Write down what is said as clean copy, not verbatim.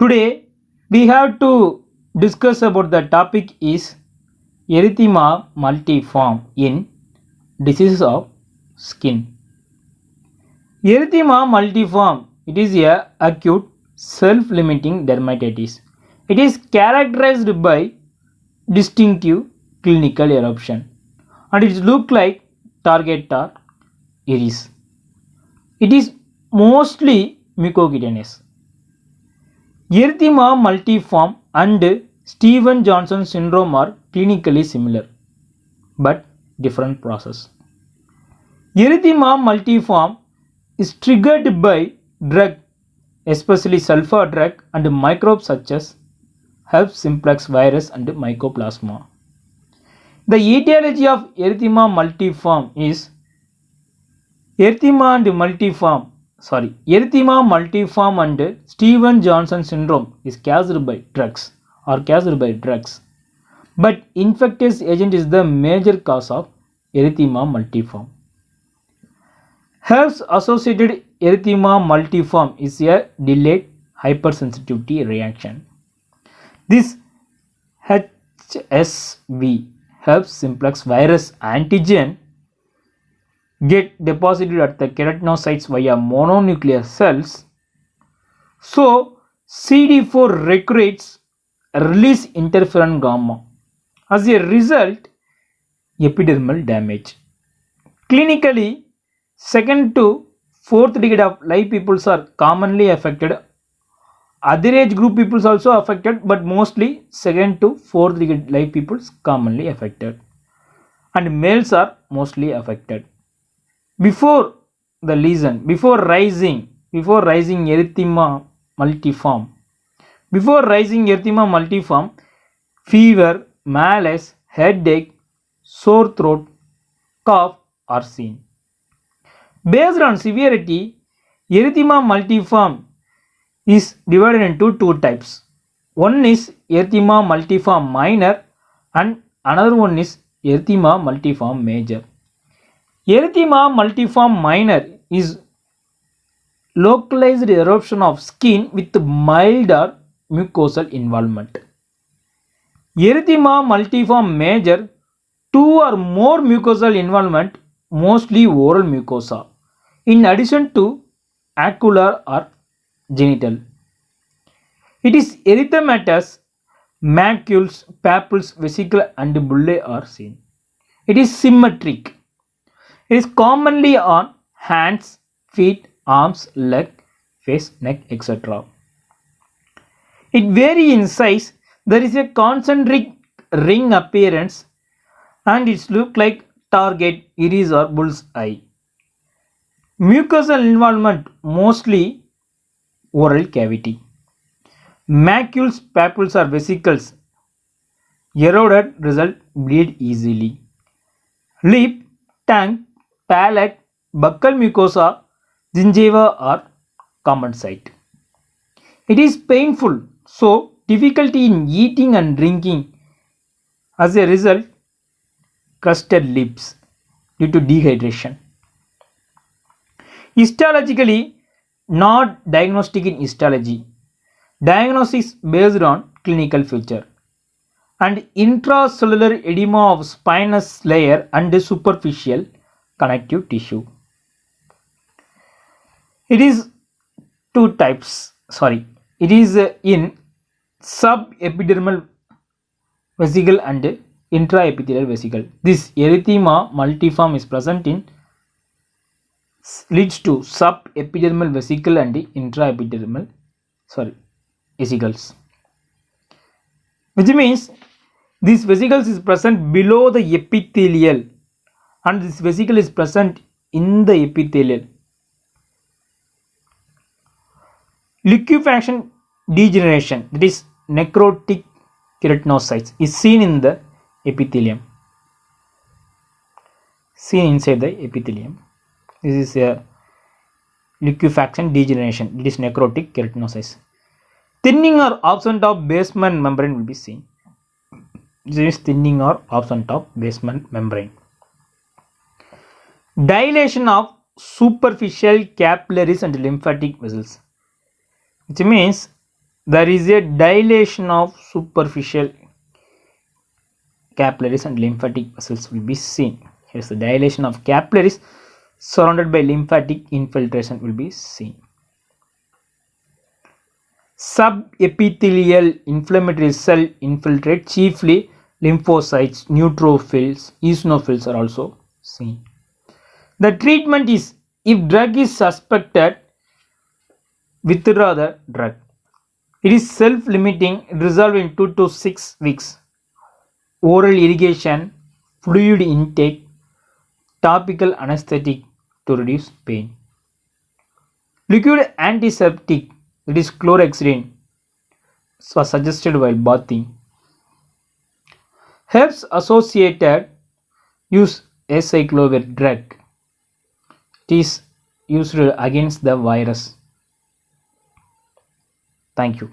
Today we have to discuss about the topic is erythema multiforme in diseases of skin. Erythema multiforme, it is a acute self-limiting dermatitis. It is characterized by distinctive clinical eruption and it look like target or iris. It is mostly mucocutaneous. Erythema multiforme and Steven Johnson syndrome are clinically similar but different process. Erythema multiforme is triggered by drug, especially sulfur drug and microbes such as herpes simplex virus and mycoplasma. The etiology of erythema multiforme is erythema multiforme and Steven Johnson syndrome is caused by drugs. But infectious agent is the major cause of erythema multiforme. Herpes associated erythema multiforme is a delayed hypersensitivity reaction. This HSV, herpes simplex virus antigen, get deposited at the keratinocytes via mononuclear cells. So CD4 recruits release interferon gamma. As a result, epidermal damage. Clinically, second to fourth decade of life peoples are commonly affected. Other age group peoples also affected, but mostly second to fourth decade life peoples commonly affected. And males are mostly affected. Before rising erythema multiforme, fever, malaise, headache, sore throat, cough are seen. Based on severity, erythema multiforme is divided into two types. One is erythema multiforme minor and another one is erythema multiforme major. Erythema multiforme minor is localized eruption of skin with milder mucosal involvement. Erythema multiforme major, two or more mucosal involvement, mostly oral mucosa, in addition to ocular or genital. It is erythematous, macules, papules, vesicle and bullae are seen. It is symmetric. It is commonly on hands, feet, arms, leg, face, neck, etc. It varies in size. There is a concentric ring appearance and it looks like target, iris or bull's eye. Mucosal involvement mostly oral cavity. Macules, papules or vesicles eroded, result bleed easily. Lip, tongue, palate, buccal mucosa, gingiva are common site. It is painful, so difficulty in eating and drinking. As a result, crusted lips due to dehydration. Histologically, not diagnostic in histology. Diagnosis based on clinical feature. And intracellular edema of spinous layer and superficial connective tissue. It is two types. It is in subepidermal vesicle and intraepithelial vesicle. This erythema multiforme is present in leads to subepidermal vesicle and intraepidermal vesicles, which means this vesicles is present below the epithelial and this vesicle is present in the epithelial. Liquefaction degeneration, that is necrotic keratinocytes, is seen in the epithelium, seen inside the epithelium. This is a liquefaction degeneration, it is necrotic keratinocytes. Thinning or absent of basement membrane will be seen. This is thinning or absent of basement membrane. Dilation of superficial capillaries and lymphatic vessels, which means there is a dilation of superficial capillaries and lymphatic vessels will be seen. Here's the dilation of capillaries surrounded by lymphatic infiltration will be seen. Subepithelial inflammatory cell infiltrate, chiefly lymphocytes, neutrophils, eosinophils are also seen. The treatment is, if drug is suspected, withdraw the drug. It is self-limiting, resolved in 2 to 6 weeks. Oral irrigation, fluid intake, topical anesthetic to reduce pain. Liquid antiseptic, that is chlorhexidine, was suggested while bathing. Herbs associated, use acyclovir drug. It is used against the virus. Thank you.